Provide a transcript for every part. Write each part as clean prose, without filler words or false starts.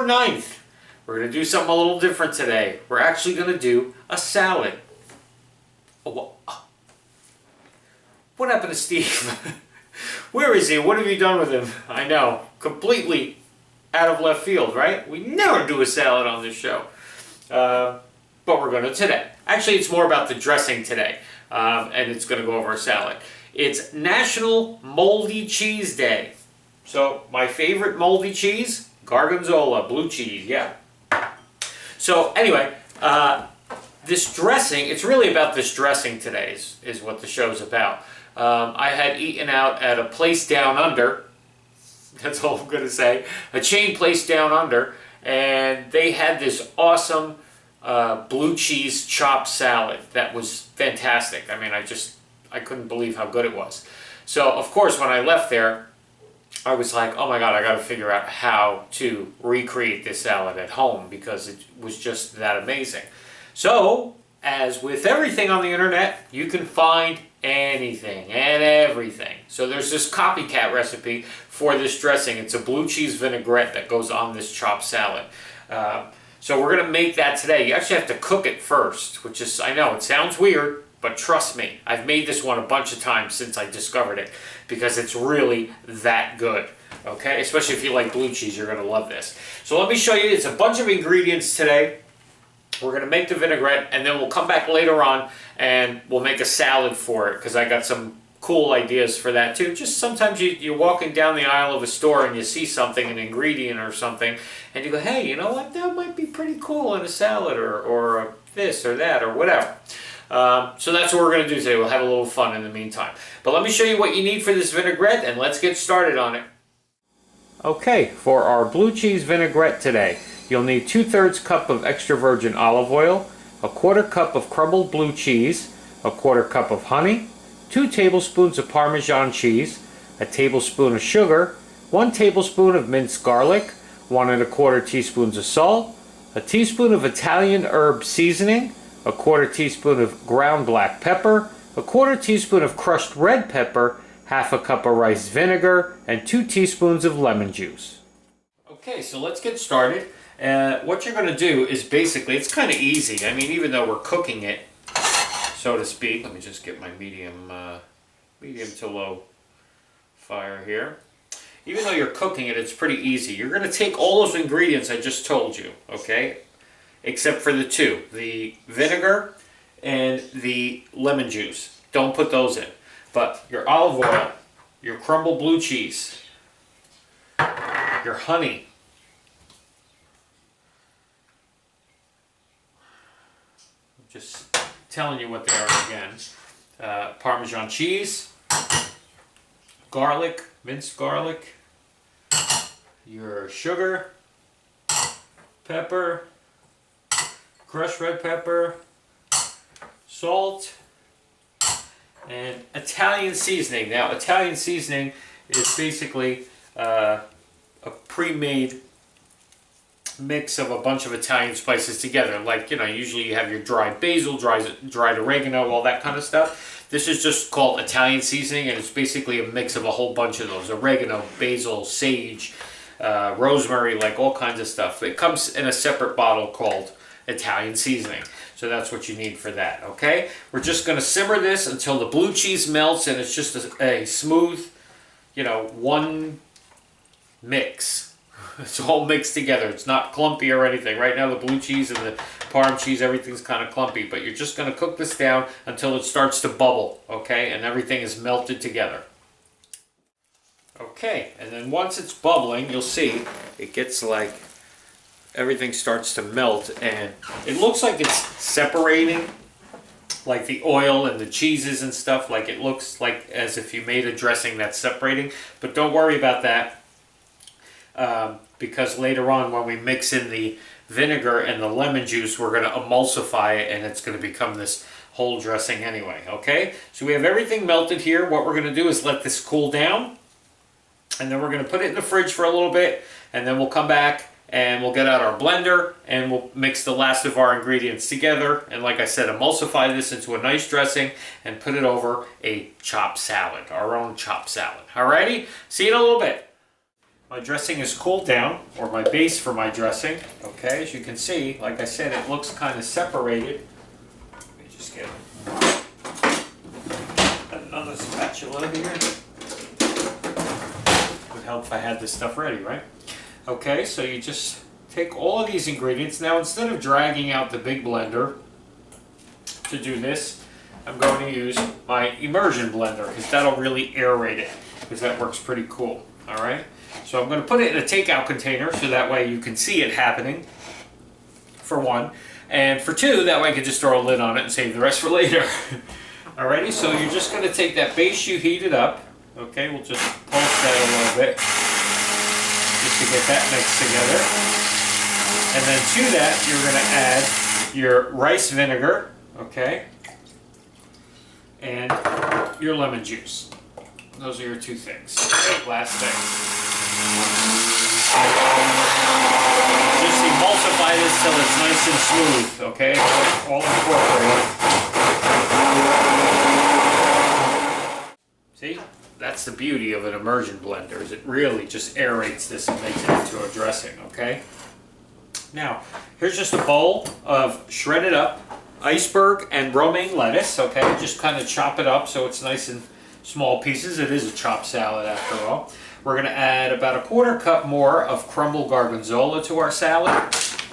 October 9th. We're going to do something a little different today. We're actually going to do a salad. Oh, what happened to Steve? Where is he? What have you done with him? I know, completely out of left field, right? We never do a salad on this show. But we're going to today. Actually, it's more about the dressing today. And it's going to go over a salad. It's National Moldy Cheese Day. So, my favorite moldy cheese, Gorgonzola, blue cheese, yeah. So, anyway, this dressing, it's really about this dressing today is what the show's about. I had eaten out at a place down under, that's all I'm going to say, a chain place down under, and they had this awesome blue cheese chopped salad that was fantastic. I mean, I couldn't believe how good it was. So, of course, when I left there, I was like, oh my God, I got to figure out how to recreate this salad at home because it was just that amazing. So, as with everything on the internet, you can find anything and everything. So there's this copycat recipe for this dressing. It's a blue cheese vinaigrette that goes on this chopped salad. So we're going to make that today. You actually have to cook it first, which is, I know, it sounds weird, but trust me, I've made this one a bunch of times since I discovered it because it's really that good. Okay, especially if you like blue cheese, you're going to love this. So let me show you, it's a bunch of ingredients today. We're going to make the vinaigrette, and then we'll come back later on and we'll make a salad for it because I got some cool ideas for that too. Just sometimes you're walking down the aisle of a store and you see something, an ingredient or something, and you go, hey, you know what, that might be pretty cool in a salad or this or that or whatever. So that's what we're going to do today. We'll have a little fun in the meantime. But let me show you what you need for this vinaigrette and let's get started on it. Okay, for our blue cheese vinaigrette today, you'll need 2/3 cup of extra virgin olive oil, a 1/4 cup of crumbled blue cheese, a 1/4 cup of honey, 2 tablespoons of Parmesan cheese, a tablespoon of sugar, 1 tablespoon of minced garlic, 1 1/4 teaspoons of salt, a teaspoon of Italian herb seasoning, a 1/4 teaspoon of ground black pepper, a 1/4 teaspoon of crushed red pepper, 1/2 cup of rice vinegar, and 2 teaspoons of lemon juice. Okay, so let's get started. What you're going to do is basically, it's kind of easy. I mean, even though we're cooking it, so to speak. Let me just get my medium to low fire here. Even though you're cooking it, it's pretty easy. You're going to take all those ingredients I just told you, okay? Except for the two, the vinegar and the lemon juice. Don't put those in. But your olive oil, your crumbled blue cheese, your honey, just telling you what they are again. Parmesan cheese, garlic, minced garlic, your sugar, pepper, crushed red pepper, salt, and Italian seasoning. Now, Italian seasoning is basically a pre-made mix of a bunch of Italian spices together. Like, you know, usually you have your dried basil, dried oregano, all that kind of stuff. This is just called Italian seasoning, and it's basically a mix of a whole bunch of those. Oregano, basil, sage, rosemary, like all kinds of stuff. It comes in a separate bottle called Italian seasoning. So that's what you need for that, okay? We're just going to simmer this until the blue cheese melts and it's just a smooth, you know, one mix. It's all mixed together. It's not clumpy or anything. Right now the blue cheese and the Parm cheese, everything's kind of clumpy. But you're just going to cook this down until it starts to bubble, okay? And everything is melted together. Okay, and then once it's bubbling, you'll see it gets like everything starts to melt and it looks like it's separating, like the oil and the cheeses and stuff. Like it looks like as if you made a dressing that's separating, but don't worry about that because later on when we mix in the vinegar and the lemon juice, we're going to emulsify it and it's going to become this whole dressing anyway. Okay, so we have everything melted here. What we're going to do is let this cool down and then we're going to put it in the fridge for a little bit and then we'll come back and we'll get out our blender and we'll mix the last of our ingredients together and, like I said, emulsify this into a nice dressing and put it over a chopped salad, our own chopped salad. Alrighty, see you in a little bit. My dressing is cooled down, or my base for my dressing. Okay, as you can see, like I said, it looks kind of separated. Let me just get another spatula here. Would help if I had this stuff ready, right? Okay, so you just take all of these ingredients. Now, instead of dragging out the big blender to do this, I'm going to use my immersion blender because that'll really aerate it, because that works pretty cool. All right, so I'm going to put it in a takeout container so that way you can see it happening, for one, and for two, that way I can just throw a lid on it and save the rest for later. Alrighty, so you're just going to take that base you heated up. Okay, we'll just pulse that a little bit just to get that mixed together. And then to that, you're going to add your rice vinegar, okay, and your lemon juice. Those are your two things. Okay, last thing. Just emulsify this till it's nice and smooth, okay? All incorporated. See? That's the beauty of an immersion blender, is it really just aerates this and makes it into a dressing, okay? Now, here's just a bowl of shredded up iceberg and romaine lettuce, okay? Just kind of chop it up so it's nice and small pieces. It is a chopped salad after all. We're going to add about a 1/4 cup more of crumbled gorgonzola to our salad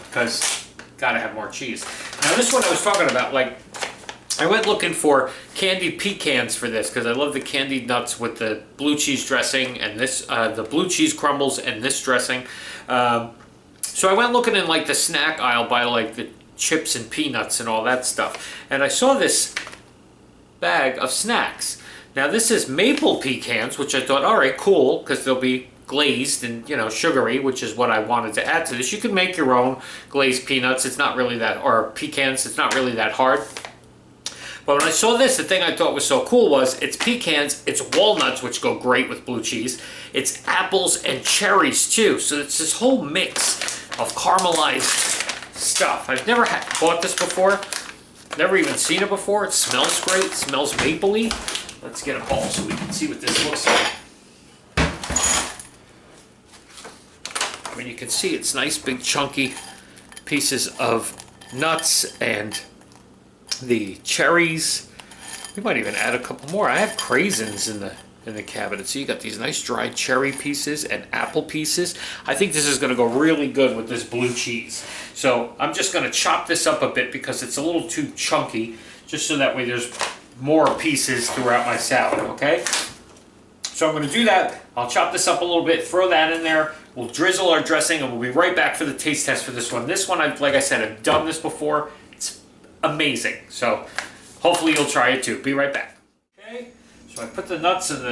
because gotta have more cheese. Now this one I was talking about, like I went looking for candied pecans for this because I love the candied nuts with the blue cheese dressing and this the blue cheese crumbles and this dressing. So I went looking in like the snack aisle by like the chips and peanuts and all that stuff, and I saw this bag of snacks. Now this is maple pecans, which I thought, all right, cool, because they'll be glazed and, you know, sugary, which is what I wanted to add to this. You can make your own glazed peanuts. It's not really that, or pecans, it's not really that hard. But when I saw this, the thing I thought was so cool was it's pecans, it's walnuts, which go great with blue cheese. It's apples and cherries too. So it's this whole mix of caramelized stuff. I've never bought this before. Never even seen it before. It smells great. It smells mapley. Let's get a bowl so we can see what this looks like. I mean, you can see it's nice, big, chunky pieces of nuts and the cherries. We might even add a couple more. I have craisins in the cabinet. So you got these nice dried cherry pieces and apple pieces. I think this is going to go really good with this blue cheese. So I'm just going to chop this up a bit because it's a little too chunky, just so that way there's more pieces throughout my salad, okay? So I'm going to do that. I'll chop this up a little bit, throw that in there. We'll drizzle our dressing, and we'll be right back for the taste test for this one. This one, like I said, I've done this before. It's amazing. So hopefully you'll try it too. Be right back. Okay, so I put the nuts in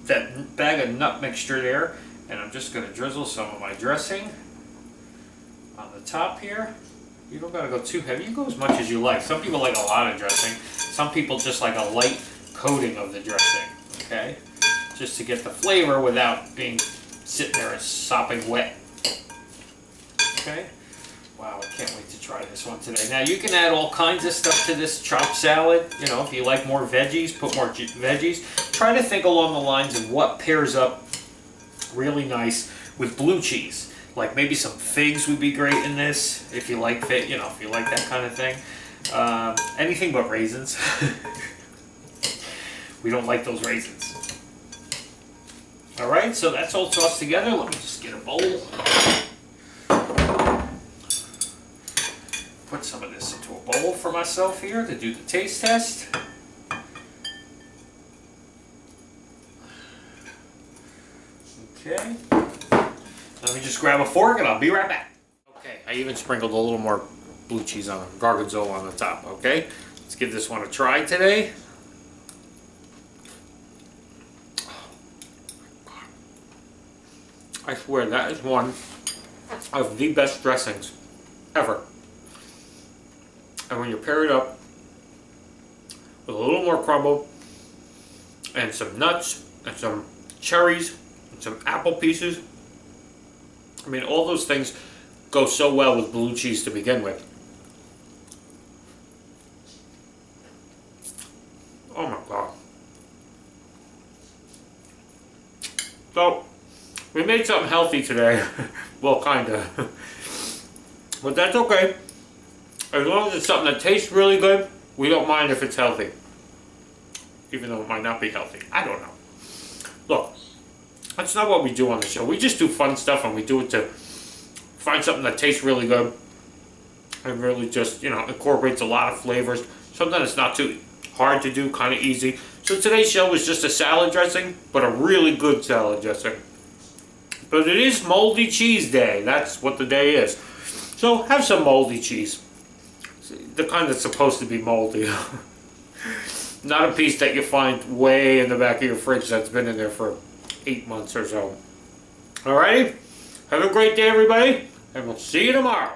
that bag of nut mixture there, and I'm just going to drizzle some of my dressing on the top here. You don't gotta go too heavy. You go as much as you like. Some people like a lot of dressing. Some people just like a light coating of the dressing, okay? Just to get the flavor without being sitting there and sopping wet. Okay? Wow, I can't wait to try this one today. Now you can add all kinds of stuff to this chopped salad. You know, if you like more veggies, put more veggies. Try to think along the lines of what pairs up really nice with blue cheese. Like maybe some figs would be great in this, if you like fit, you know, if you like that kind of thing. Anything but raisins. We don't like those raisins. All right, so that's all tossed together. Let me just get a bowl. Put some of this into a bowl for myself here to do the taste test. Okay. Let me just grab a fork and I'll be right back. Okay, I even sprinkled a little more blue cheese on it, gorgonzola on the top, okay? Let's give this one a try today. I swear that is one of the best dressings ever. And when you pair it up with a little more crumble and some nuts and some cherries and some apple pieces, I mean, all those things go so well with blue cheese to begin with. Oh my God. So, We made something healthy today. Well, kinda. But that's okay. As long as it's something that tastes really good, we don't mind if it's healthy. Even though it might not be healthy. I don't know. Look, that's not what we do on the show. We just do fun stuff, and we do it to find something that tastes really good. And really just, incorporates a lot of flavors. Something that's not too hard to do, kind of easy. So today's show was just a salad dressing, but a really good salad dressing. But it is Moldy Cheese Day. That's what the day is. So have some moldy cheese. The kind that's supposed to be moldy. Not a piece that you find way in the back of your fridge that's been in there for 8 months or so. Alrighty? Have a great day, everybody, and we'll see you tomorrow.